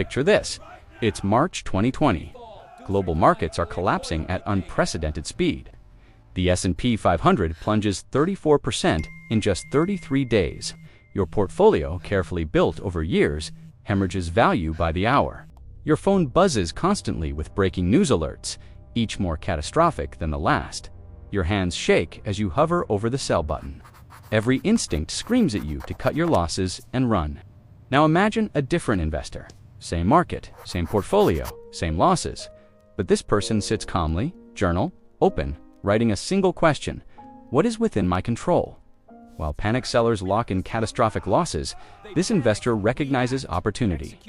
Picture this. It's March 2020. Global markets are collapsing at unprecedented speed. The S&P 500 plunges 34% in just 33 days. Your portfolio, carefully built over years, hemorrhages value by the hour. Your phone buzzes constantly with breaking news alerts, each more catastrophic than the last. Your hands shake as you hover over the sell button. Every instinct screams at you to cut your losses and run. Now imagine a different investor. Same market, same portfolio, same losses. But this person sits calmly, journal, open, writing a single question: what is within my control? While panic sellers lock in catastrophic losses, this investor recognizes opportunity.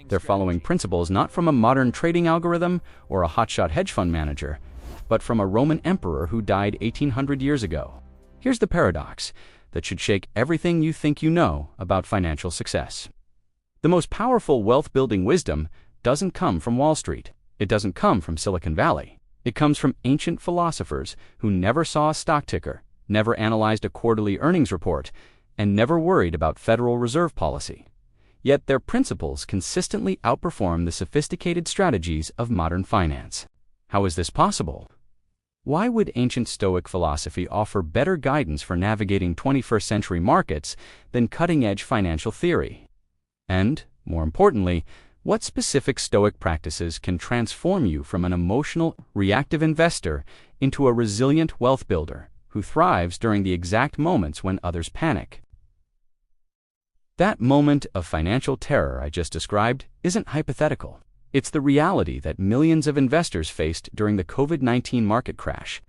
They're following principles not from a modern trading algorithm or a hotshot hedge fund manager, but from a Roman emperor who died 1800 years ago. Here's the paradox that should shake everything you think you know about financial success. The most powerful wealth-building wisdom doesn't come from Wall Street. It doesn't come from Silicon Valley. It comes from ancient philosophers who never saw a stock ticker, never analyzed a quarterly earnings report, and never worried about Federal Reserve policy. Yet their principles consistently outperform the sophisticated strategies of modern finance. How is this possible? Why would ancient Stoic philosophy offer better guidance for navigating 21st century markets than cutting-edge financial theory? And, more importantly, what specific Stoic practices can transform you from an emotional, reactive investor into a resilient wealth builder who thrives during the exact moments when others panic? That moment of financial terror I just described isn't hypothetical. It's the reality that millions of investors faced during the COVID-19 market crash,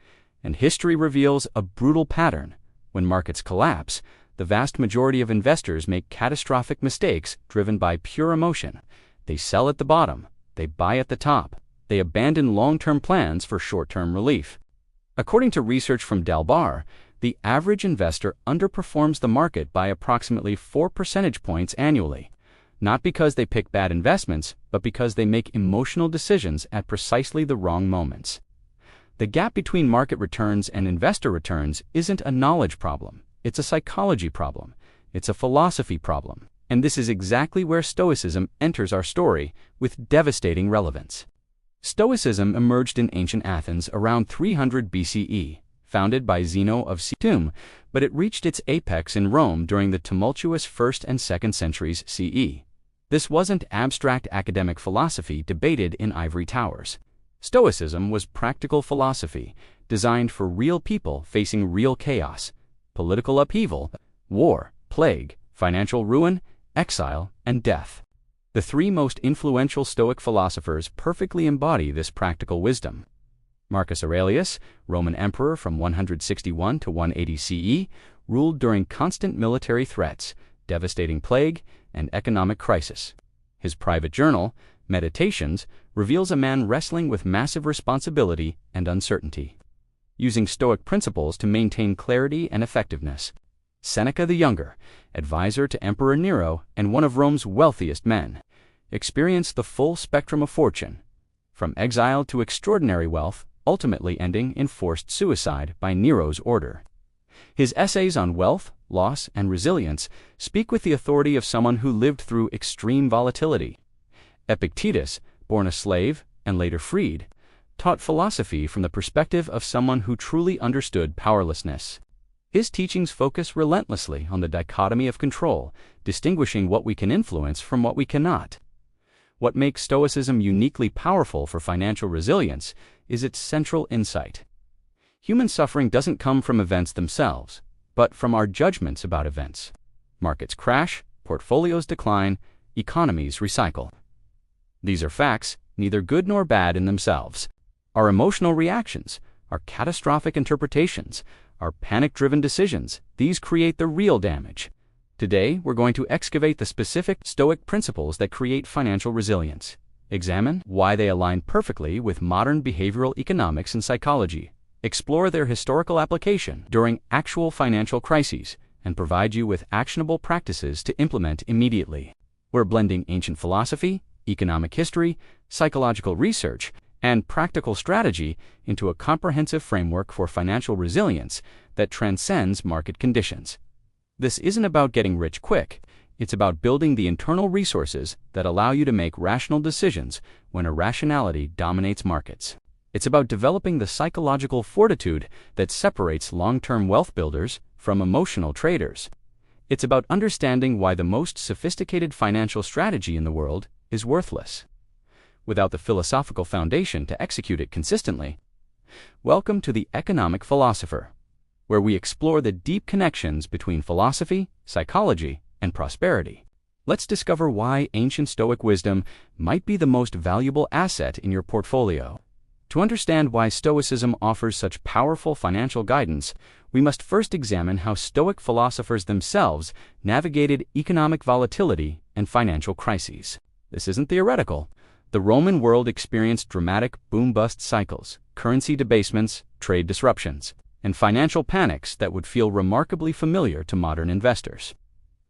and history reveals a brutal pattern. When markets collapse, the vast majority of investors make catastrophic mistakes driven by pure emotion. They sell at the bottom, they buy at the top, they abandon long-term plans for short-term relief. According to research from Dalbar, the average investor underperforms the market by approximately 4 percentage points annually, not because they pick bad investments, but because they make emotional decisions at precisely the wrong moments. The gap between market returns and investor returns isn't a knowledge problem. It's a psychology problem. It's a philosophy problem. And this is exactly where Stoicism enters our story with devastating relevance. Stoicism emerged in ancient Athens around 300 BCE, founded by Zeno of Citium, but it reached its apex in Rome during the tumultuous 1st and 2nd centuries CE. This wasn't abstract academic philosophy debated in ivory towers. Stoicism was practical philosophy designed for real people facing real chaos: political upheaval, war, plague, financial ruin, exile, and death. The three most influential Stoic philosophers perfectly embody this practical wisdom. Marcus Aurelius, Roman emperor from 161 to 180 CE, ruled during constant military threats, devastating plague, and economic crisis. His private journal, Meditations, reveals a man wrestling with massive responsibility and uncertainty, using Stoic principles to maintain clarity and effectiveness. Seneca the Younger, advisor to Emperor Nero and one of Rome's wealthiest men, experienced the full spectrum of fortune, from exile to extraordinary wealth, ultimately ending in forced suicide by Nero's order. His essays on wealth, loss, and resilience speak with the authority of someone who lived through extreme volatility. Epictetus, born a slave and later freed, taught philosophy from the perspective of someone who truly understood powerlessness. His teachings focus relentlessly on the dichotomy of control, distinguishing what we can influence from what we cannot. What makes Stoicism uniquely powerful for financial resilience is its central insight. Human suffering doesn't come from events themselves, but from our judgments about events. Markets crash, portfolios decline, economies recycle. These are facts, neither good nor bad in themselves. Our emotional reactions, our catastrophic interpretations, our panic-driven decisions, these create the real damage. Today, we're going to excavate the specific Stoic principles that create financial resilience, examine why they align perfectly with modern behavioral economics and psychology, explore their historical application during actual financial crises, and provide you with actionable practices to implement immediately. We're blending ancient philosophy, economic history, psychological research, and practical strategy into a comprehensive framework for financial resilience that transcends market conditions. This isn't about getting rich quick. It's about building the internal resources that allow you to make rational decisions when irrationality dominates markets. It's about developing the psychological fortitude that separates long-term wealth builders from emotional traders. It's about understanding why the most sophisticated financial strategy in the world is worthless, without the philosophical foundation to execute it consistently. Welcome to the Economic Philosopher, where we explore the deep connections between philosophy, psychology, and prosperity. Let's discover why ancient Stoic wisdom might be the most valuable asset in your portfolio. To understand why Stoicism offers such powerful financial guidance, we must first examine how Stoic philosophers themselves navigated economic volatility and financial crises. This isn't theoretical. The Roman world experienced dramatic boom-bust cycles, currency debasements, trade disruptions, and financial panics that would feel remarkably familiar to modern investors.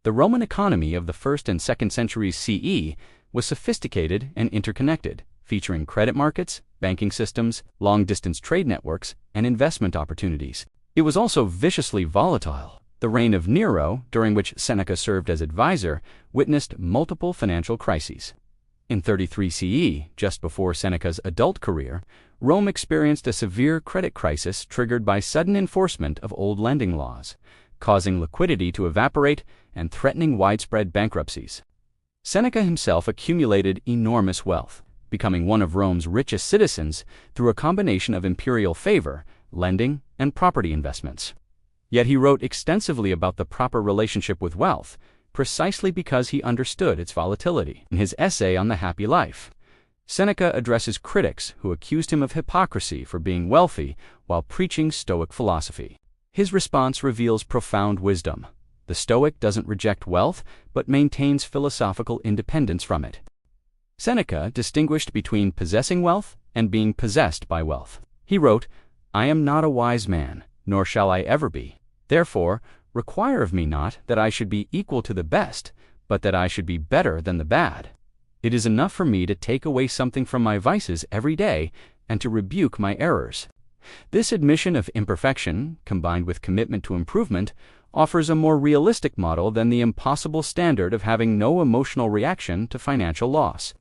The Roman economy of the 1st and 2nd centuries CE was sophisticated and interconnected, featuring credit markets, banking systems, long-distance trade networks, and investment opportunities. It was also viciously volatile. The reign of Nero, during which Seneca served as advisor, witnessed multiple financial crises. In 33 CE, just before Seneca's adult career, Rome experienced a severe credit crisis triggered by sudden enforcement of old lending laws, causing liquidity to evaporate and threatening widespread bankruptcies. Seneca himself accumulated enormous wealth, becoming one of Rome's richest citizens through a combination of imperial favor, lending, and property investments. Yet he wrote extensively about the proper relationship with wealth, precisely because he understood its volatility. In his essay on the happy life, Seneca addresses critics who accused him of hypocrisy for being wealthy while preaching Stoic philosophy. His response reveals profound wisdom. The Stoic doesn't reject wealth, but maintains philosophical independence from it. Seneca distinguished between possessing wealth and being possessed by wealth. He wrote, "I am not a wise man, nor shall I ever be. Therefore, require of me not that I should be equal to the best, but that I should be better than the bad. It is enough for me to take away something from my vices every day and to rebuke my errors." This admission of imperfection, combined with commitment to improvement, offers a more realistic model than the impossible standard of having no emotional reaction to financial loss.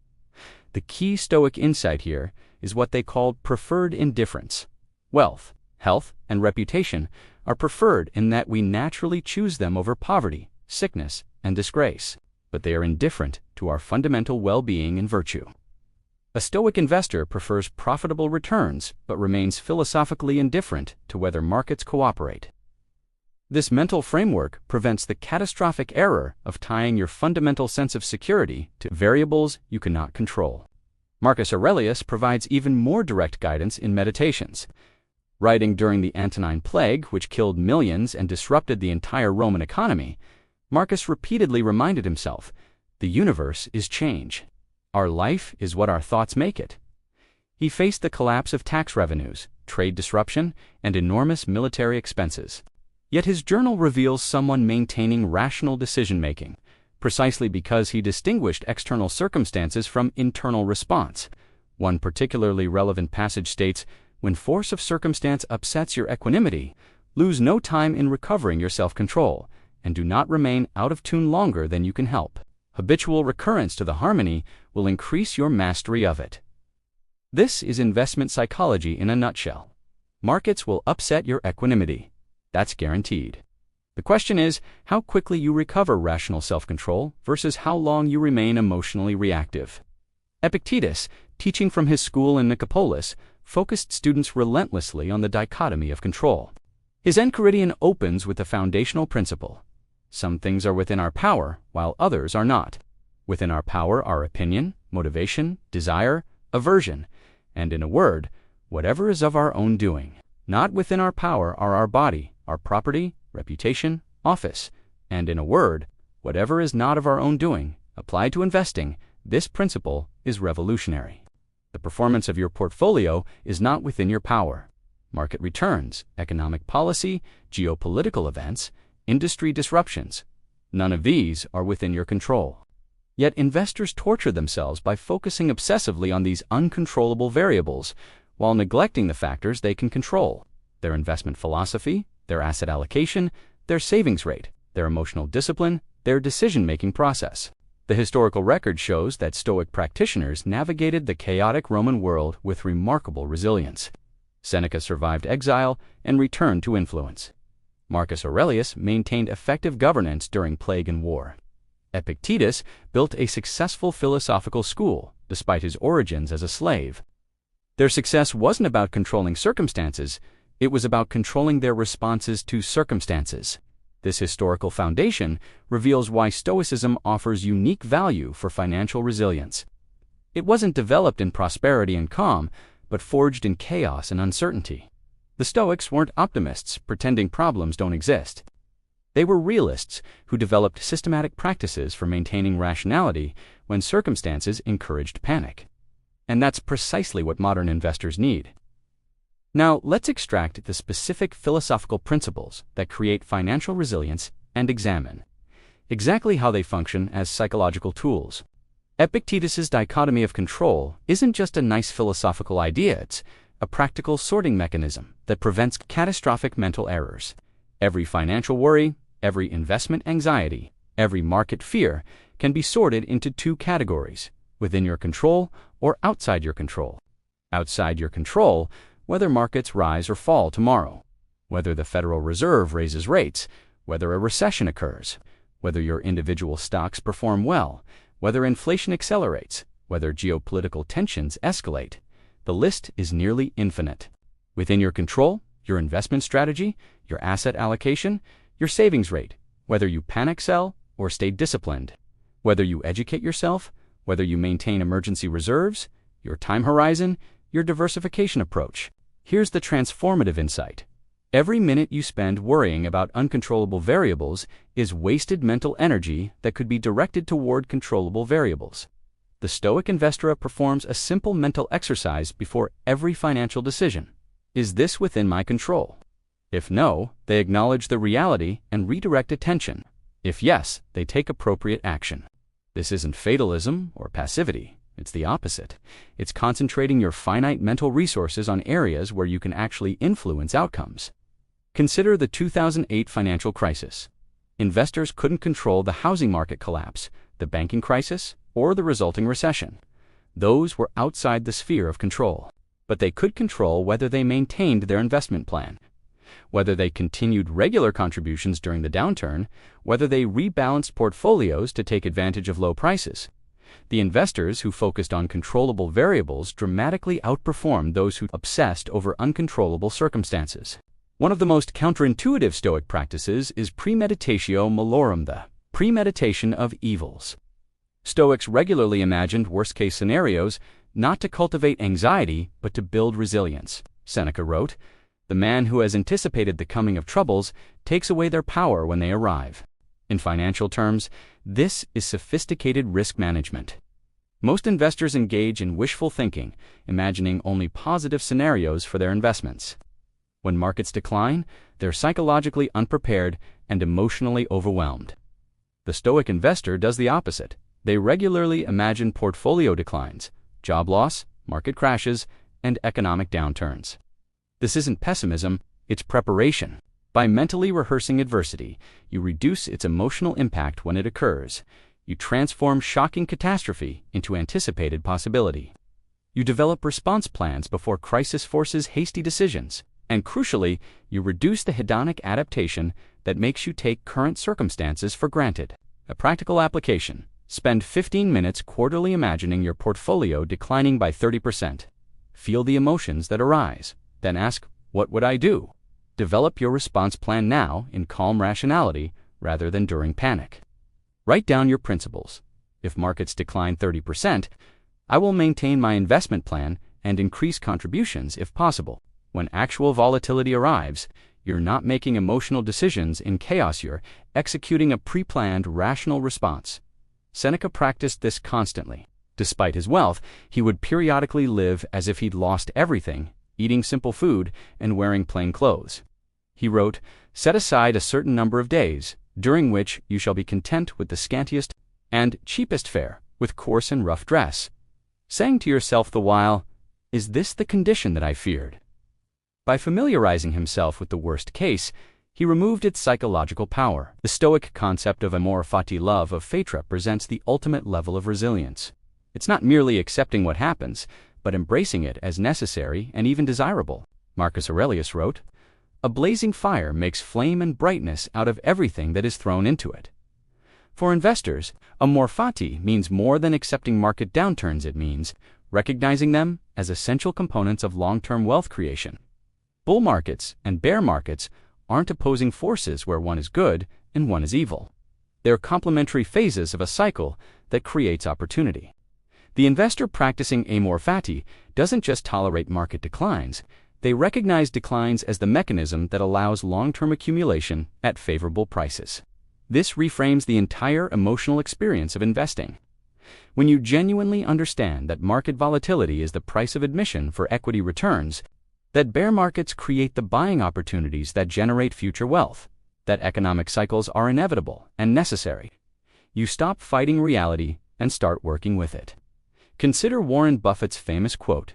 The key Stoic insight here is what they called preferred indifference. Wealth, health, and reputation are preferred in that we naturally choose them over poverty, sickness, and disgrace, but they are indifferent to our fundamental well-being and virtue. A Stoic investor prefers profitable returns but remains philosophically indifferent to whether markets cooperate. This mental framework prevents the catastrophic error of tying your fundamental sense of security to variables you cannot control. Marcus Aurelius provides even more direct guidance in Meditations. Writing during the Antonine Plague, which killed millions and disrupted the entire Roman economy, Marcus repeatedly reminded himself, "The universe is change. Our life is what our thoughts make it." He faced the collapse of tax revenues, trade disruption, and enormous military expenses. Yet his journal reveals someone maintaining rational decision-making, precisely because he distinguished external circumstances from internal response. One particularly relevant passage states, "When force of circumstance upsets your equanimity, lose no time in recovering your self-control, and do not remain out of tune longer than you can help. Habitual recurrence to the harmony will increase your mastery of it." This is investment psychology in a nutshell. Markets will upset your equanimity. That's guaranteed. The question is how quickly you recover rational self-control versus how long you remain emotionally reactive. Epictetus, teaching from his school in Nicopolis, focused students relentlessly on the dichotomy of control. His Enchiridion opens with the foundational principle: some things are within our power, while others are not. Within our power are opinion, motivation, desire, aversion, and in a word, whatever is of our own doing. Not within our power are our body, our property, reputation, office, and in a word, whatever is not of our own doing. Applied to investing, this principle is revolutionary. The performance of your portfolio is not within your power. Market returns, economic policy, geopolitical events, industry disruptions, none of these are within your control. Yet investors torture themselves by focusing obsessively on these uncontrollable variables while neglecting the factors they can control: their investment philosophy, their asset allocation, their savings rate, their emotional discipline, their decision-making process. The historical record shows that Stoic practitioners navigated the chaotic Roman world with remarkable resilience. Seneca survived exile and returned to influence. Marcus Aurelius maintained effective governance during plague and war. Epictetus built a successful philosophical school, despite his origins as a slave. Their success wasn't about controlling circumstances, it was about controlling their responses to circumstances. This historical foundation reveals why Stoicism offers unique value for financial resilience. It wasn't developed in prosperity and calm, but forged in chaos and uncertainty. The Stoics weren't optimists pretending problems don't exist. They were realists who developed systematic practices for maintaining rationality when circumstances encouraged panic. And that's precisely what modern investors need. Now, let's extract the specific philosophical principles that create financial resilience and examine exactly how they function as psychological tools. Epictetus's dichotomy of control isn't just a nice philosophical idea, it's a practical sorting mechanism that prevents catastrophic mental errors. Every financial worry, every investment anxiety, every market fear can be sorted into two categories: within your control or outside your control. Outside your control, whether markets rise or fall tomorrow, whether the Federal Reserve raises rates, whether a recession occurs, whether your individual stocks perform well, whether inflation accelerates, whether geopolitical tensions escalate. The list is nearly infinite. Within your control, your investment strategy, your asset allocation, your savings rate, whether you panic sell or stay disciplined, whether you educate yourself, whether you maintain emergency reserves, your time horizon, your diversification approach. Here's the transformative insight. Every minute you spend worrying about uncontrollable variables is wasted mental energy that could be directed toward controllable variables. The Stoic investor performs a simple mental exercise before every financial decision. Is this within my control? If no, they acknowledge the reality and redirect attention. If yes, they take appropriate action. This isn't fatalism or passivity. It's the opposite. It's concentrating your finite mental resources on areas where you can actually influence outcomes. Consider the 2008 financial crisis. Investors couldn't control the housing market collapse, the banking crisis, or the resulting recession. Those were outside the sphere of control. But they could control whether they maintained their investment plan, whether they continued regular contributions during the downturn, whether they rebalanced portfolios to take advantage of low prices. The investors who focused on controllable variables dramatically outperformed those who obsessed over uncontrollable circumstances. One of the most counterintuitive Stoic practices is premeditatio malorum, the premeditation of evils. Stoics regularly imagined worst-case scenarios, not to cultivate anxiety, but to build resilience. Seneca wrote, "The man who has anticipated the coming of troubles takes away their power when they arrive." In financial terms, this is sophisticated risk management. Most investors engage in wishful thinking, imagining only positive scenarios for their investments. When markets decline, they're psychologically unprepared and emotionally overwhelmed. The Stoic investor does the opposite. They regularly imagine portfolio declines, job loss, market crashes, and economic downturns. This isn't pessimism, it's preparation. By mentally rehearsing adversity, you reduce its emotional impact when it occurs. You transform shocking catastrophe into anticipated possibility. You develop response plans before crisis forces hasty decisions. And crucially, you reduce the hedonic adaptation that makes you take current circumstances for granted. A practical application. Spend 15 minutes quarterly imagining your portfolio declining by 30%. Feel the emotions that arise. Then ask, what would I do? Develop your response plan now in calm rationality rather than during panic. Write down your principles. If markets decline 30%, I will maintain my investment plan and increase contributions if possible. When actual volatility arrives, you're not making emotional decisions in chaos, you're executing a pre-planned rational response. Seneca practiced this constantly. Despite his wealth, he would periodically live as if he'd lost everything, eating simple food and wearing plain clothes. He wrote, "Set aside a certain number of days, during which you shall be content with the scantiest and cheapest fare, with coarse and rough dress," saying to yourself the while, "Is this the condition that I feared?" By familiarizing himself with the worst case, He removed its psychological power. The Stoic concept of amor fati, love of fate, represents the ultimate level of resilience. It's not merely accepting what happens, but embracing it as necessary and even desirable. Marcus Aurelius wrote, "A blazing fire makes flame and brightness out of everything that is thrown into it." For investors, amor fati means more than accepting market downturns. It means recognizing them as essential components of long-term wealth creation. Bull markets and bear markets aren't opposing forces where one is good and one is evil. They're complementary phases of a cycle that creates opportunity. The investor practicing amor fati doesn't just tolerate market declines, they recognize declines as the mechanism that allows long-term accumulation at favorable prices. This reframes the entire emotional experience of investing. When you genuinely understand that market volatility is the price of admission for equity returns, that bear markets create the buying opportunities that generate future wealth, that economic cycles are inevitable and necessary, you stop fighting reality and start working with it. Consider Warren Buffett's famous quote,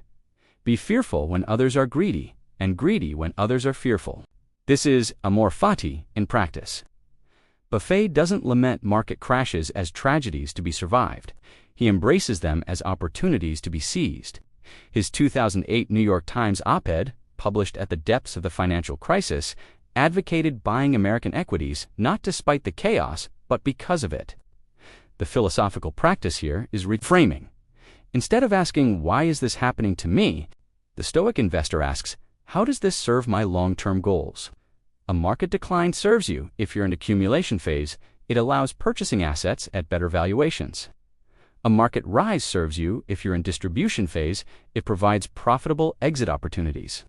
"Be fearful when others are greedy, and greedy when others are fearful." This is amor fati in practice. Buffett doesn't lament market crashes as tragedies to be survived. He embraces them as opportunities to be seized. His 2008 New York Times op-ed, published at the depths of the financial crisis, advocated buying American equities not despite the chaos, but because of it. The philosophical practice here is reframing. Instead of asking, "Why is this happening to me?" the Stoic investor asks, "How does this serve my long-term goals?" A market decline serves you if you're in accumulation phase. It allows purchasing assets at better valuations. A market rise serves you if you're in distribution phase. It provides profitable exit opportunities.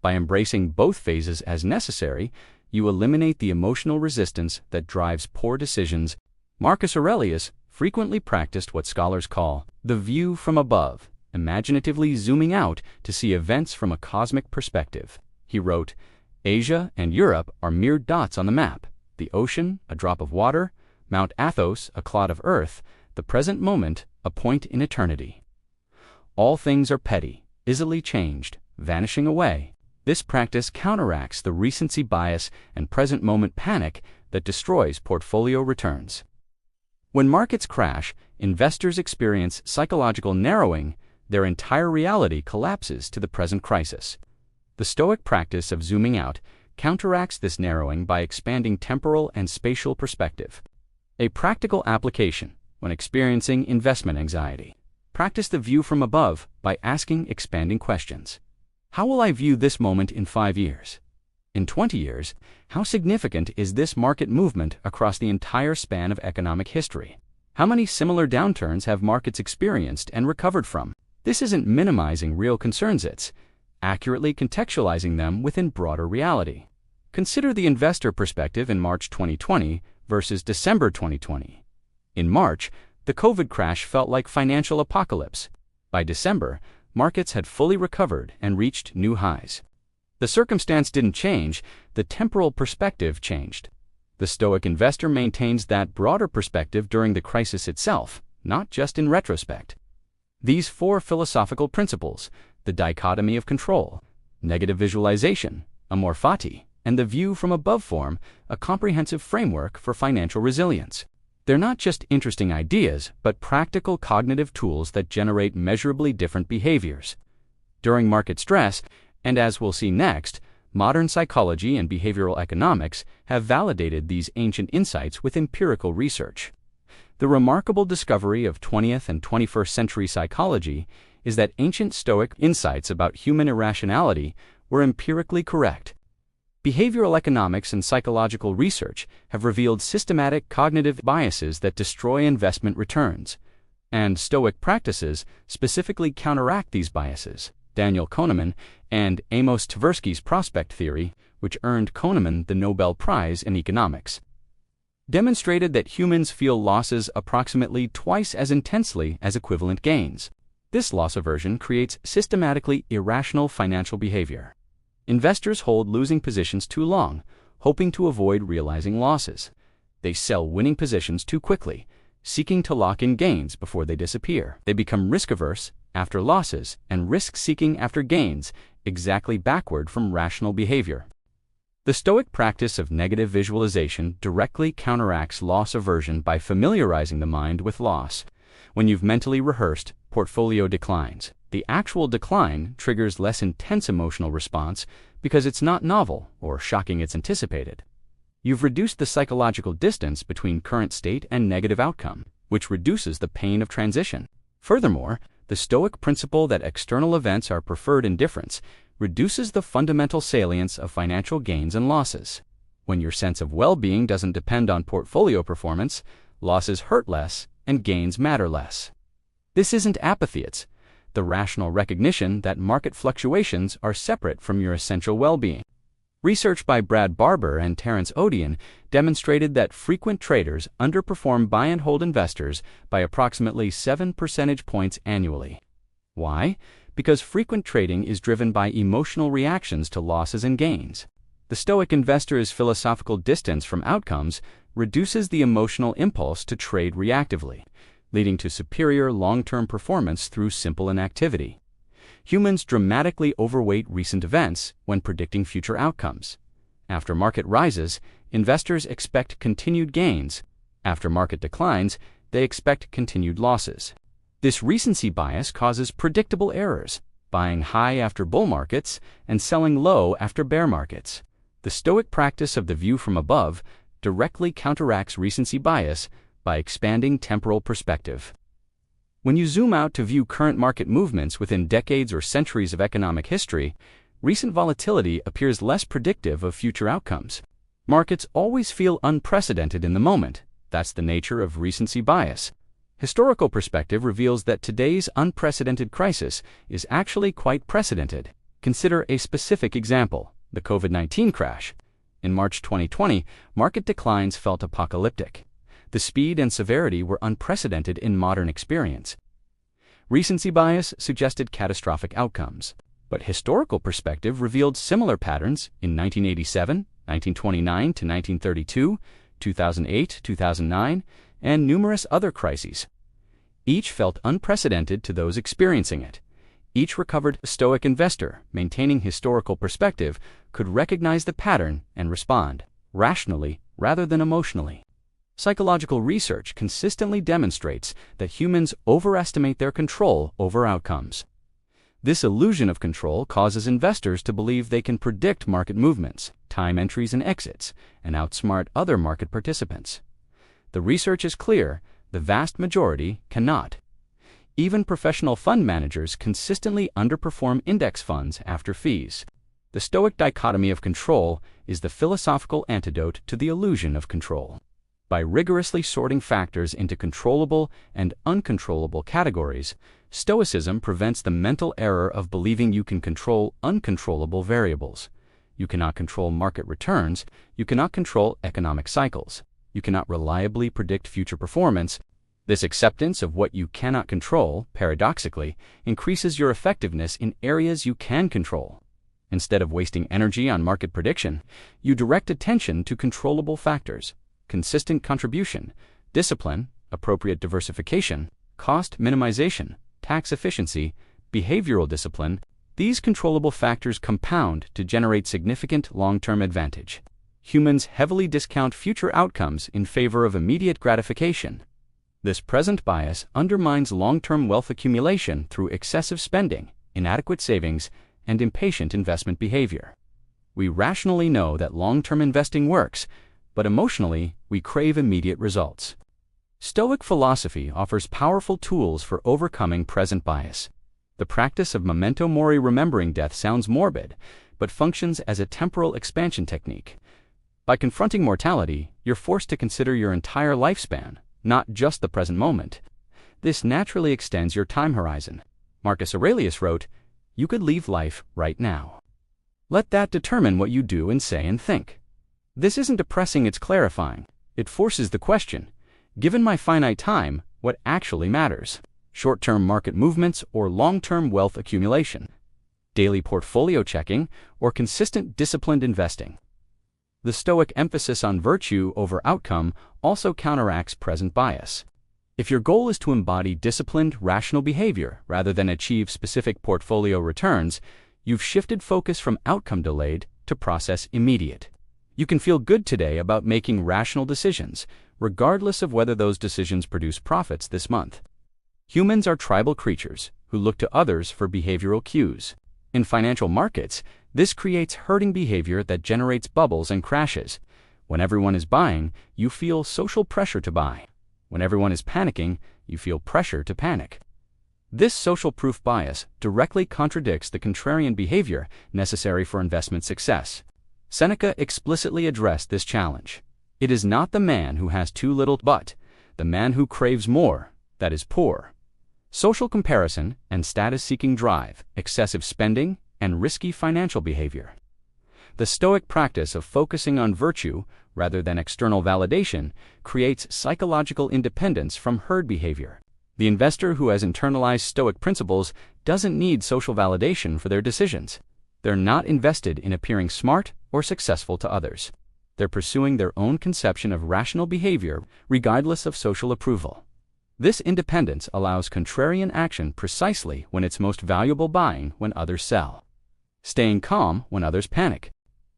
By embracing both phases as necessary, you eliminate the emotional resistance that drives poor decisions. Marcus Aurelius frequently practiced what scholars call the view from above, imaginatively zooming out to see events from a cosmic perspective. He wrote, "Asia and Europe are mere dots on the map, the ocean a drop of water, Mount Athos a clod of earth, the present moment a point in eternity. All things are petty, easily changed, vanishing away." This practice counteracts the recency bias and present moment panic that destroys portfolio returns. When markets crash, investors experience psychological narrowing. Their entire reality collapses to the present crisis. The Stoic practice of zooming out counteracts this narrowing by expanding temporal and spatial perspective. A practical application when experiencing investment anxiety. Practice the view from above by asking expanding questions. How will I view this moment in 5 years? In 20 years, how significant is this market movement across the entire span of economic history? How many similar downturns have markets experienced and recovered from? This isn't minimizing real concerns, it's accurately contextualizing them within broader reality. Consider the investor perspective in March 2020 versus December 2020. In March, the COVID crash felt like financial apocalypse. By December, markets had fully recovered and reached new highs. The circumstance didn't change, the temporal perspective changed. The Stoic investor maintains that broader perspective during the crisis itself, not just in retrospect. These 4 philosophical principles, the dichotomy of control, negative visualization, amor fati, and the view from above, form a comprehensive framework for financial resilience. They're not just interesting ideas, but practical cognitive tools that generate measurably different behaviors. During market stress, and as we'll see next, modern psychology and behavioral economics have validated these ancient insights with empirical research. The remarkable discovery of 20th and 21st century psychology is that ancient Stoic insights about human irrationality were empirically correct. Behavioral economics and psychological research have revealed systematic cognitive biases that destroy investment returns, and Stoic practices specifically counteract these biases. Daniel Kahneman and Amos Tversky's prospect theory, which earned Kahneman the Nobel Prize in economics, demonstrated that humans feel losses approximately twice as intensely as equivalent gains. This loss aversion creates systematically irrational financial behavior. Investors hold losing positions too long, hoping to avoid realizing losses. They sell winning positions too quickly, seeking to lock in gains before they disappear. They become risk-averse after losses and risk-seeking after gains, exactly backward from rational behavior. The Stoic practice of negative visualization directly counteracts loss aversion by familiarizing the mind with loss. When you've mentally rehearsed portfolio declines, the actual decline triggers less intense emotional response because it's not novel or shocking, it's anticipated. You've reduced the psychological distance between current state and negative outcome, which reduces the pain of transition. Furthermore, the Stoic principle that external events are preferred indifference reduces the fundamental salience of financial gains and losses. When your sense of well-being doesn't depend on portfolio performance, losses hurt less and gains matter less. This isn't apathy, it's the rational recognition that market fluctuations are separate from your essential well-being. Research by Brad Barber and Terence Odian demonstrated that frequent traders underperform buy-and-hold investors by approximately 7 percentage points annually. Why? Because frequent trading is driven by emotional reactions to losses and gains. The Stoic investor's philosophical distance from outcomes reduces the emotional impulse to trade reactively, leading to superior long-term performance through simple inactivity. Humans dramatically overweight recent events when predicting future outcomes. After market rises, investors expect continued gains. After market declines, they expect continued losses. This recency bias causes predictable errors, buying high after bull markets and selling low after bear markets. The Stoic practice of the view from above directly counteracts recency bias by expanding temporal perspective. When you zoom out to view current market movements within decades or centuries of economic history, recent volatility appears less predictive of future outcomes. Markets always feel unprecedented in the moment. That's the nature of recency bias. Historical perspective reveals that today's unprecedented crisis is actually quite precedented. Consider a specific example, the COVID-19 crash. In March 2020, market declines felt apocalyptic. The speed and severity were unprecedented in modern experience. Recency bias suggested catastrophic outcomes, but historical perspective revealed similar patterns in 1987, 1929 to 1932, 2008, 2009, and numerous other crises. Each felt unprecedented to those experiencing it. Each recovered Stoic investor, maintaining historical perspective, could recognize the pattern and respond rationally rather than emotionally. Psychological research consistently demonstrates that humans overestimate their control over outcomes. This illusion of control causes investors to believe they can predict market movements, time entries and exits, and outsmart other market participants. The research is clear: the vast majority cannot. Even professional fund managers consistently underperform index funds after fees. The Stoic dichotomy of control is the philosophical antidote to the illusion of control. By rigorously sorting factors into controllable and uncontrollable categories, Stoicism prevents the mental error of believing you can control uncontrollable variables. You cannot control market returns, you cannot control economic cycles, you cannot reliably predict future performance. This acceptance of what you cannot control, paradoxically, increases your effectiveness in areas you can control. Instead of wasting energy on market prediction, you direct attention to controllable factors: consistent contribution, discipline, appropriate diversification, cost minimization, tax efficiency, behavioral discipline. These controllable factors compound to generate significant long-term advantage. Humans heavily discount future outcomes in favor of immediate gratification. This present bias undermines long-term wealth accumulation through excessive spending, inadequate savings, and impatient investment behavior. We rationally know that long-term investing works, but emotionally, we crave immediate results. Stoic philosophy offers powerful tools for overcoming present bias. The practice of memento mori, remembering death, sounds morbid, but functions as a temporal expansion technique. By confronting mortality, you're forced to consider your entire lifespan, not just the present moment. This naturally extends your time horizon. Marcus Aurelius wrote, "You could leave life right now." Let that determine what you do and say and think. This isn't depressing, it's clarifying. It forces the question: given my finite time, what actually matters? Short-term market movements or long-term wealth accumulation? Daily portfolio checking or consistent disciplined investing? The Stoic emphasis on virtue over outcome also counteracts present bias. If your goal is to embody disciplined, rational behavior rather than achieve specific portfolio returns, you've shifted focus from outcome-delayed to process immediate. You can feel good today about making rational decisions, regardless of whether those decisions produce profits this month. Humans are tribal creatures who look to others for behavioral cues. In financial markets, this creates herding behavior that generates bubbles and crashes. When everyone is buying, you feel social pressure to buy. When everyone is panicking, you feel pressure to panic. This social proof bias directly contradicts the contrarian behavior necessary for investment success. Seneca explicitly addressed this challenge. It is not the man who has too little, but the man who craves more, that is poor. Social comparison and status-seeking drive, excessive spending, and risky financial behavior. The Stoic practice of focusing on virtue rather than external validation creates psychological independence from herd behavior. The investor who has internalized Stoic principles doesn't need social validation for their decisions. They're not invested in appearing smart or successful to others. They're pursuing their own conception of rational behavior regardless of social approval. This independence allows contrarian action precisely when it's most valuable, buying when others sell, staying calm when others panic.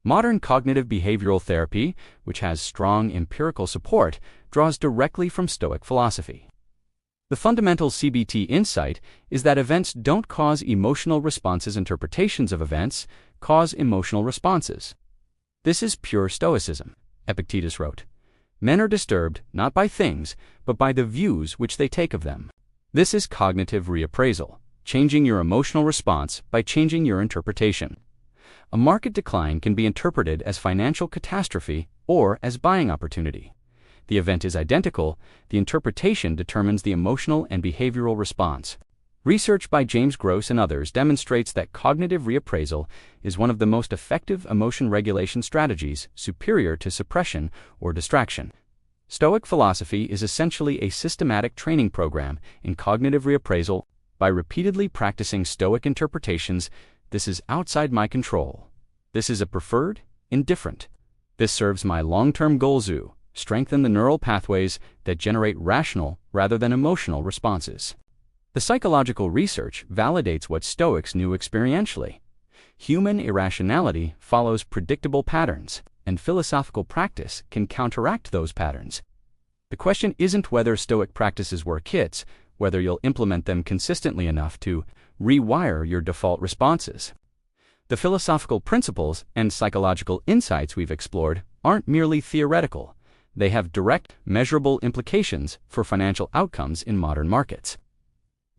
Modern cognitive behavioral therapy, which has strong empirical support, draws directly from Stoic philosophy. The fundamental CBT insight is that events don't cause emotional responses. Interpretations of events cause emotional responses. This is pure Stoicism. Epictetus wrote, "Men are disturbed not by things, but by the views which they take of them." This is cognitive reappraisal, changing your emotional response by changing your interpretation. A market decline can be interpreted as financial catastrophe or as buying opportunity. The event is identical, the interpretation determines the emotional and behavioral response. Research by James Gross and others demonstrates that cognitive reappraisal is one of the most effective emotion regulation strategies, superior to suppression or distraction. Stoic philosophy is essentially a systematic training program in cognitive reappraisal. By repeatedly practicing Stoic interpretations, this is outside my control. This is a preferred, indifferent. This serves my long-term goals. Strengthen the neural pathways that generate rational rather than emotional responses. The psychological research validates what Stoics knew experientially. Human irrationality follows predictable patterns, and philosophical practice can counteract those patterns. The question isn't whether Stoic practices work, it's whether you'll implement them consistently enough to rewire your default responses. The philosophical principles and psychological insights we've explored aren't merely theoretical. They have direct, measurable implications for financial outcomes in modern markets.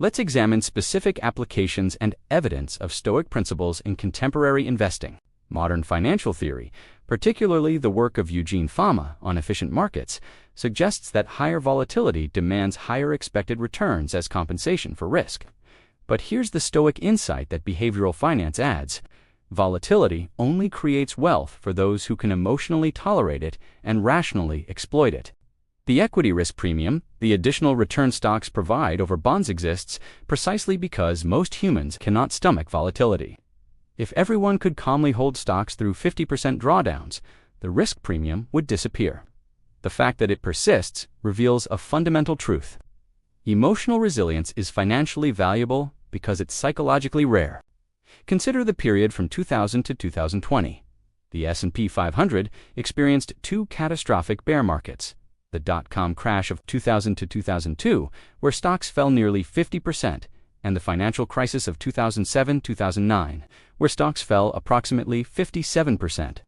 Let's examine specific applications and evidence of Stoic principles in contemporary investing. Modern financial theory, particularly the work of Eugene Fama on efficient markets, suggests that higher volatility demands higher expected returns as compensation for risk. But here's the Stoic insight that behavioral finance adds: volatility only creates wealth for those who can emotionally tolerate it and rationally exploit it. The equity risk premium, the additional return stocks provide over bonds, exists precisely because most humans cannot stomach volatility. If everyone could calmly hold stocks through 50% drawdowns, the risk premium would disappear. The fact that it persists reveals a fundamental truth. Emotional resilience is financially valuable because it's psychologically rare. Consider the period from 2000 to 2020. The S&P 500 experienced two catastrophic bear markets: the dot-com crash of 2000 to 2002, where stocks fell nearly 50%, and the financial crisis of 2007-2009, where stocks fell approximately 57%.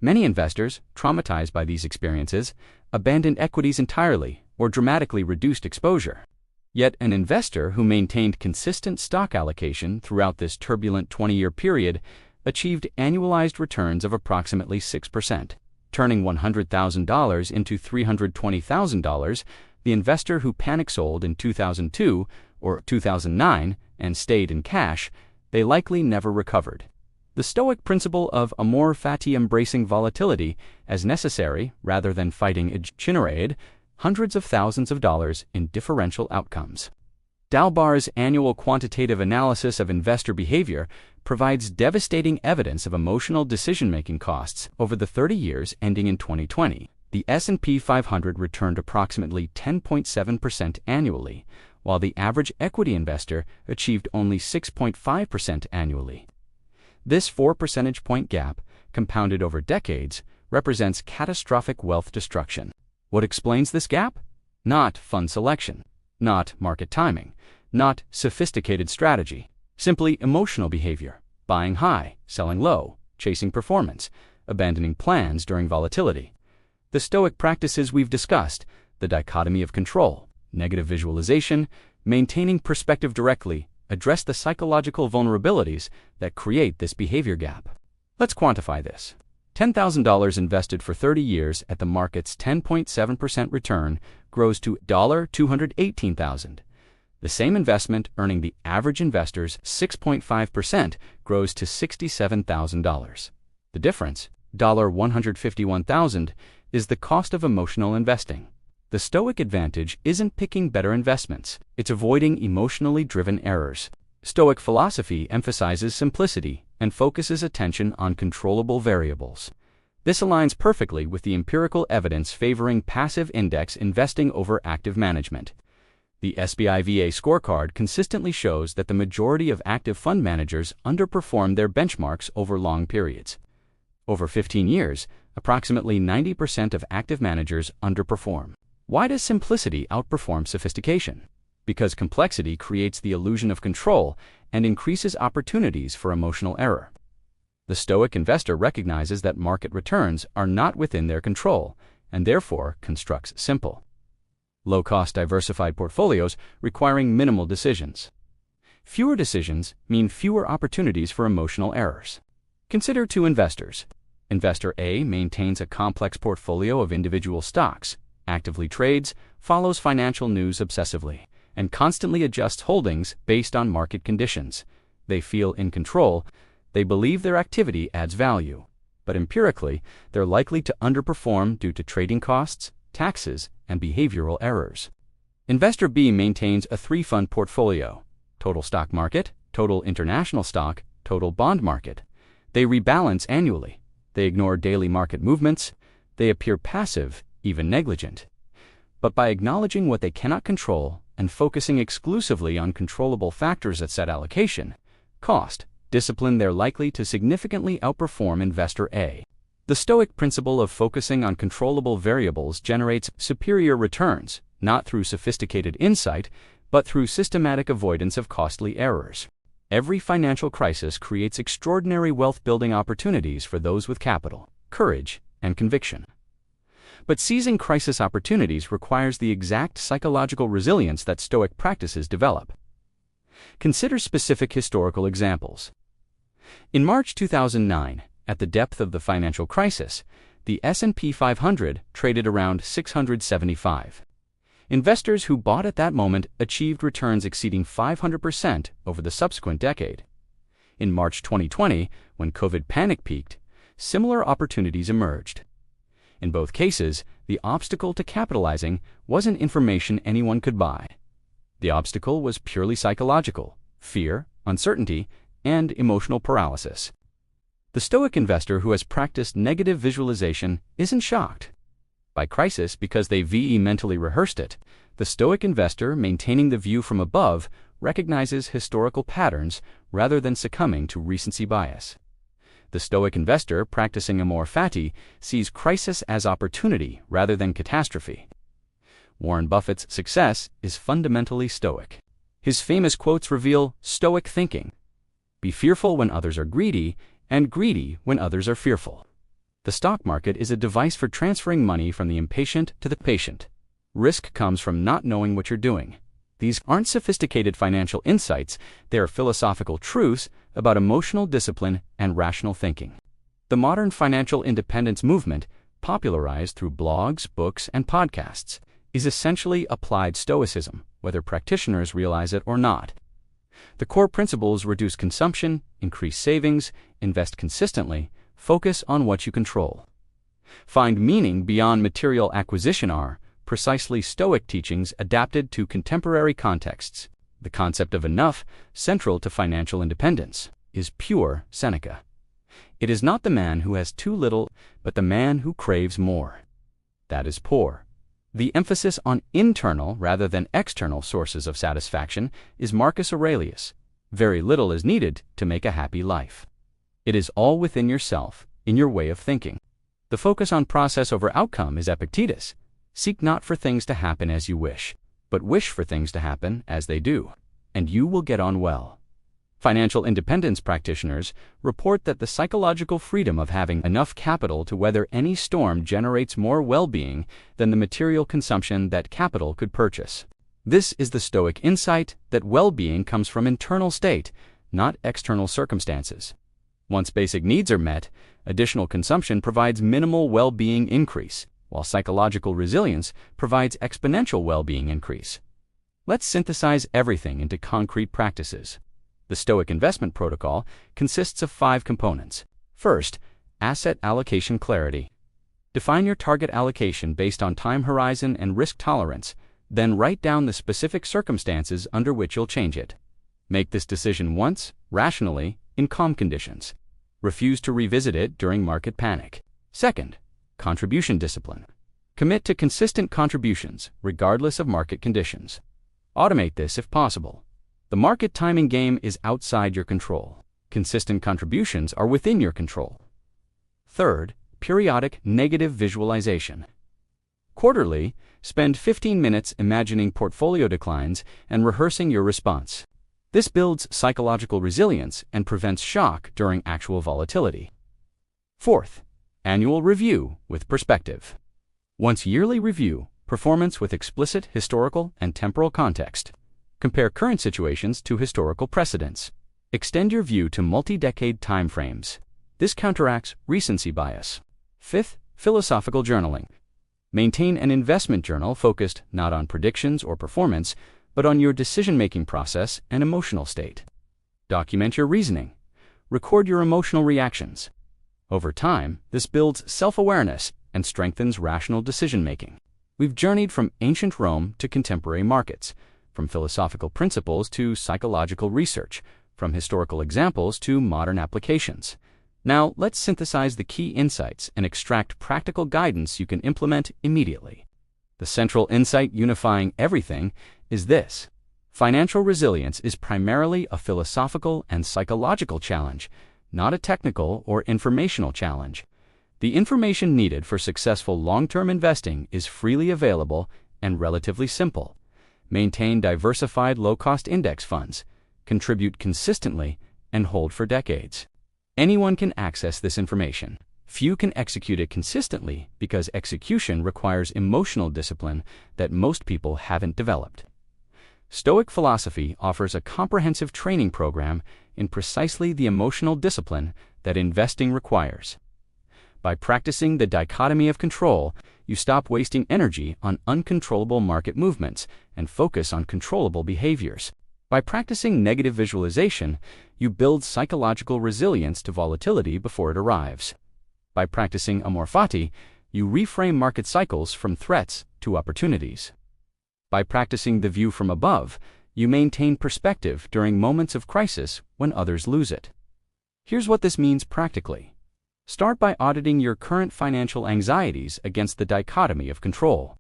Many investors, traumatized by these experiences, abandoned equities entirely or dramatically reduced exposure. Yet an investor who maintained consistent stock allocation throughout this turbulent 20-year period achieved annualized returns of approximately 6%. Turning $100,000 into $320,000, the investor who panic sold in 2002 or 2009 and stayed in cash, they likely never recovered. The Stoic principle of amor fati, embracing volatility as necessary rather than fighting, generated hundreds of thousands of dollars in differential outcomes. Dalbar's annual quantitative analysis of investor behavior provides devastating evidence of emotional decision-making costs. Over the 30 years ending in 2020, the S&P 500 returned approximately 10.7% annually, while the average equity investor achieved only 6.5% annually. This 4 percentage point gap, compounded over decades, represents catastrophic wealth destruction. What explains this gap? Not fund selection, not market timing, not sophisticated strategy, simply emotional behavior, buying high, selling low, chasing performance, abandoning plans during volatility. The Stoic practices we've discussed, the dichotomy of control, negative visualization, maintaining perspective directly, address the psychological vulnerabilities that create this behavior gap. Let's quantify this. $10,000 invested for 30 years at the market's 10.7% return grows to $218,000. The same investment earning the average investor's 6.5% grows to $67,000. The difference, $151,000, is the cost of emotional investing. The Stoic advantage isn't picking better investments, it's avoiding emotionally driven errors. Stoic philosophy emphasizes simplicity and focuses attention on controllable variables. This aligns perfectly with the empirical evidence favoring passive index investing over active management. The SBIVA scorecard consistently shows that the majority of active fund managers underperform their benchmarks over long periods. Over 15 years, approximately 90% of active managers underperform. Why does simplicity outperform sophistication? Because complexity creates the illusion of control and increases opportunities for emotional error. The Stoic investor recognizes that market returns are not within their control and therefore constructs simple, low-cost diversified portfolios requiring minimal decisions. Fewer decisions mean fewer opportunities for emotional errors. Consider two investors. Investor A maintains a complex portfolio of individual stocks, actively trades, follows financial news obsessively, and constantly adjusts holdings based on market conditions. They feel in control. They believe their activity adds value. But empirically, they're likely to underperform due to trading costs, taxes, and behavioral errors. Investor B maintains a 3-fund portfolio: total stock market, total international stock, total bond market. They rebalance annually. They ignore daily market movements. They appear passive, even negligent. But by acknowledging what they cannot control and focusing exclusively on controllable factors at set allocation, cost, discipline, they're likely to significantly outperform Investor A. The Stoic principle of focusing on controllable variables generates superior returns, not through sophisticated insight, but through systematic avoidance of costly errors. Every financial crisis creates extraordinary wealth-building opportunities for those with capital, courage, and conviction. But seizing crisis opportunities requires the exact psychological resilience that Stoic practices develop. Consider specific historical examples. In March 2009, at the depth of the financial crisis, the S&P 500 traded around 675. Investors who bought at that moment achieved returns exceeding 500% over the subsequent decade. In March 2020, when COVID panic peaked, similar opportunities emerged. In both cases, the obstacle to capitalizing wasn't information anyone could buy. The obstacle was purely psychological: fear, uncertainty, and emotional paralysis. The Stoic investor who has practiced negative visualization isn't shocked by crisis because they mentally rehearsed it. The Stoic investor, maintaining the view from above, recognizes historical patterns rather than succumbing to recency bias. The Stoic investor, practicing amor fati, sees crisis as opportunity rather than catastrophe. Warren Buffett's success is fundamentally Stoic. His famous quotes reveal Stoic thinking: be fearful when others are greedy, and greedy when others are fearful. The stock market is a device for transferring money from the impatient to the patient. Risk comes from not knowing what you're doing. These aren't sophisticated financial insights, they are philosophical truths about emotional discipline and rational thinking. The modern financial independence movement, popularized through blogs, books, and podcasts, is essentially applied Stoicism, whether practitioners realize it or not. The core principles reduce consumption, increase savings, invest consistently, focus on what you control. Find meaning beyond material acquisition are precisely Stoic teachings adapted to contemporary contexts. The concept of enough, central to financial independence, is pure Seneca. It is not the man who has too little, but the man who craves more. That is poor. The emphasis on internal rather than external sources of satisfaction is Marcus Aurelius. Very little is needed to make a happy life. It is all within yourself, in your way of thinking. The focus on process over outcome is Epictetus. Seek not for things to happen as you wish, but wish for things to happen as they do, and you will get on well. Financial independence practitioners report that the psychological freedom of having enough capital to weather any storm generates more well-being than the material consumption that capital could purchase. This is the Stoic insight that well-being comes from internal state, not external circumstances. Once basic needs are met, additional consumption provides minimal well-being increase, while psychological resilience provides exponential well-being increase. Let's synthesize everything into concrete practices. The Stoic investment protocol consists of 5 components. First, asset allocation clarity. Define your target allocation based on time horizon and risk tolerance, then write down the specific circumstances under which you'll change it. Make this decision once, rationally, in calm conditions. Refuse to revisit it during market panic. Second, contribution discipline. Commit to consistent contributions, regardless of market conditions. Automate this if possible. The market timing game is outside your control. Consistent contributions are within your control. Third, periodic negative visualization. Quarterly, spend 15 minutes imagining portfolio declines and rehearsing your response. This builds psychological resilience and prevents shock during actual volatility. Fourth, annual review with perspective. Once yearly review performance with explicit historical and temporal context. Compare current situations to historical precedents. Extend your view to multi-decade timeframes. This counteracts recency bias. Fifth, philosophical journaling. Maintain an investment journal focused not on predictions or performance, but on your decision-making process and emotional state. Document your reasoning. Record your emotional reactions. Over time, this builds self-awareness and strengthens rational decision-making. We've journeyed from ancient Rome to contemporary markets, from philosophical principles to psychological research, from historical examples to modern applications. Now, let's synthesize the key insights and extract practical guidance you can implement immediately. The central insight unifying everything is this: financial resilience is primarily a philosophical and psychological challenge, not a technical or informational challenge. The information needed for successful long-term investing is freely available and relatively simple. Maintain diversified low-cost index funds, contribute consistently, and hold for decades. Anyone can access this information. Few can execute it consistently because execution requires emotional discipline that most people haven't developed. Stoic philosophy offers a comprehensive training program in precisely the emotional discipline that investing requires. By practicing the dichotomy of control, you stop wasting energy on uncontrollable market movements and focus on controllable behaviors. By practicing negative visualization, you build psychological resilience to volatility before it arrives. By practicing amor fati, you reframe market cycles from threats to opportunities. By practicing the view from above, you maintain perspective during moments of crisis when others lose it. Here's what this means practically. Start by auditing your current financial anxieties against the dichotomy of control.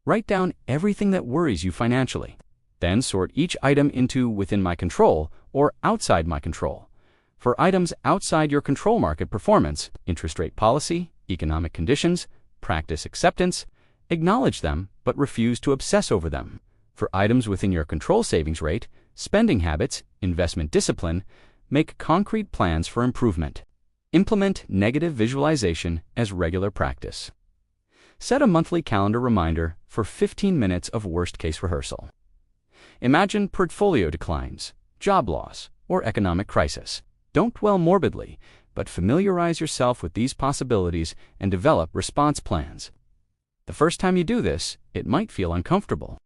Write down everything that worries you financially. Then sort each item into within my control or outside my control. For items outside your control, market performance, interest rate policy, economic conditions, practice acceptance, acknowledge them but refuse to obsess over them. For items within your control, savings rate, spending habits, investment discipline, make concrete plans for improvement. Implement negative visualization as regular practice. Set a monthly calendar reminder for 15 minutes of worst-case rehearsal. Imagine portfolio declines, job loss, or economic crisis. Don't dwell morbidly, but familiarize yourself with these possibilities and develop response plans. The first time you do this, it might feel uncomfortable.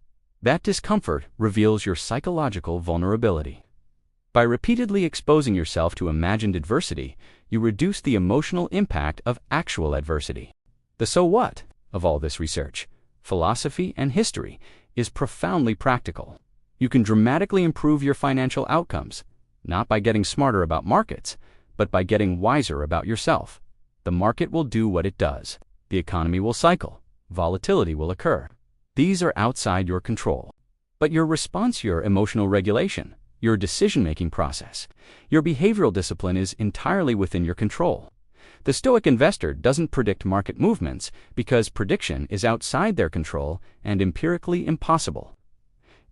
That discomfort reveals your psychological vulnerability. By repeatedly exposing yourself to imagined adversity, you reduce the emotional impact of actual adversity. The so what of all this research, philosophy, and history is profoundly practical. You can dramatically improve your financial outcomes, not by getting smarter about markets, but by getting wiser about yourself. The market will do what it does. The economy will cycle. Volatility will occur. These are outside your control. But your response, your emotional regulation, your decision-making process. Your behavioral discipline is entirely within your control. The Stoic investor doesn't predict market movements because prediction is outside their control and empirically impossible.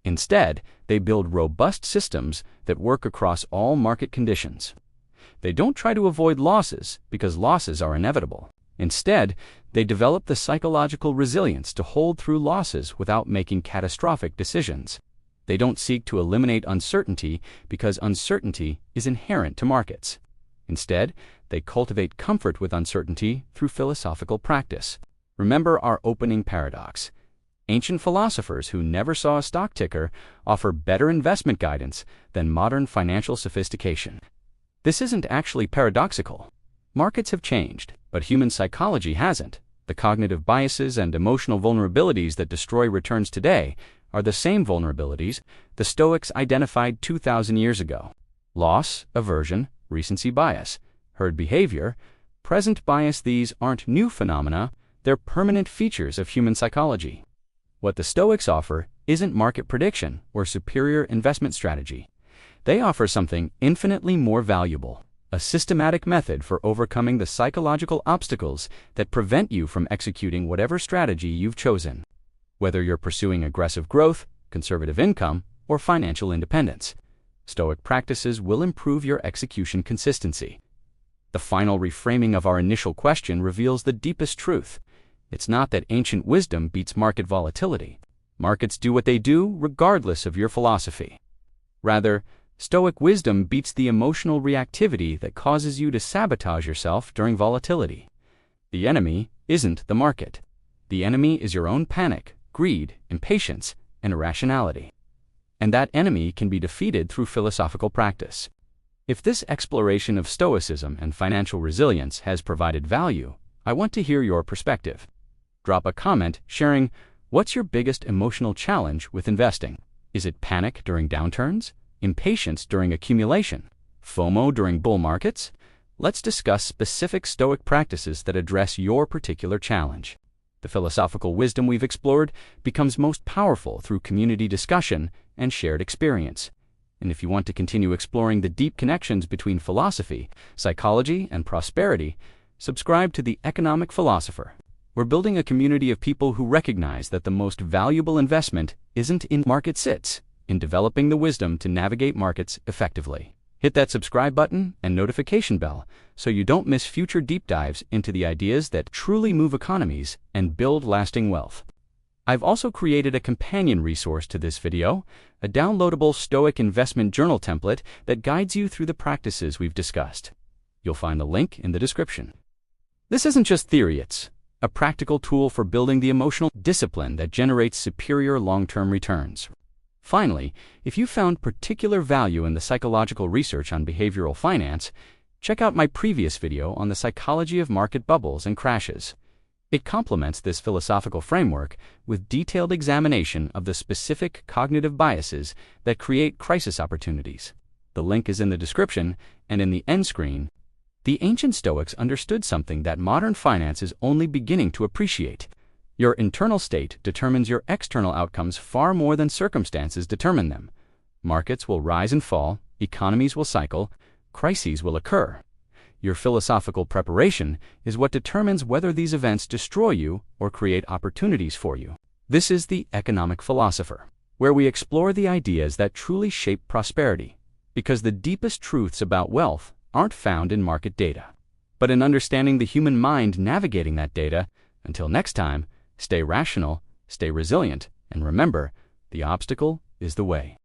Instead, they build robust systems that work across all market conditions. They don't try to avoid losses because losses are inevitable. Instead, they develop the psychological resilience to hold through losses without making catastrophic decisions. They don't seek to eliminate uncertainty because uncertainty is inherent to markets. Instead, they cultivate comfort with uncertainty through philosophical practice. Remember our opening paradox. Ancient philosophers who never saw a stock ticker offer better investment guidance than modern financial sophistication. This isn't actually paradoxical. Markets have changed, but human psychology hasn't. The cognitive biases and emotional vulnerabilities that destroy returns today are the same vulnerabilities the Stoics identified 2,000 years ago. Loss, aversion, recency bias, herd behavior, present bias. These aren't new phenomena, they're permanent features of human psychology. What the Stoics offer isn't market prediction or superior investment strategy. They offer something infinitely more valuable, a systematic method for overcoming the psychological obstacles that prevent you from executing whatever strategy you've chosen. Whether you're pursuing aggressive growth, conservative income, or financial independence, Stoic practices will improve your execution consistency. The final reframing of our initial question reveals the deepest truth. It's not that ancient wisdom beats market volatility. Markets do what they do regardless of your philosophy. Rather, Stoic wisdom beats the emotional reactivity that causes you to sabotage yourself during volatility. The enemy isn't the market. The enemy is your own panic, greed, impatience, and irrationality. And that enemy can be defeated through philosophical practice. If this exploration of Stoicism and financial resilience has provided value, I want to hear your perspective. Drop a comment sharing what's your biggest emotional challenge with investing. Is it panic during downturns? Impatience during accumulation? FOMO during bull markets? Let's discuss specific Stoic practices that address your particular challenge. The philosophical wisdom we've explored becomes most powerful through community discussion and shared experience. And if you want to continue exploring the deep connections between philosophy, psychology, and prosperity, subscribe to the Economic Philosopher. We're building a community of people who recognize that the most valuable investment isn't in markets, it's in developing the wisdom to navigate markets effectively. Hit that subscribe button and notification bell so you don't miss future deep dives into the ideas that truly move economies and build lasting wealth. I've also created a companion resource to this video, a downloadable Stoic investment journal template that guides you through the practices we've discussed. You'll find the link in the description. This isn't just theory, it's a practical tool for building the emotional discipline that generates superior long-term returns. Finally, if you found particular value in the psychological research on behavioral finance, check out my previous video on the psychology of market bubbles and crashes. It complements this philosophical framework with detailed examination of the specific cognitive biases that create crisis opportunities. The link is in the description and in the end screen. The ancient Stoics understood something that modern finance is only beginning to appreciate. Your internal state determines your external outcomes far more than circumstances determine them. Markets will rise and fall, economies will cycle, crises will occur. Your philosophical preparation is what determines whether these events destroy you or create opportunities for you. This is the Economic Philosopher, where we explore the ideas that truly shape prosperity, because the deepest truths about wealth aren't found in market data, but in understanding the human mind navigating that data. Until next time, stay rational, stay resilient, and remember, the obstacle is the way.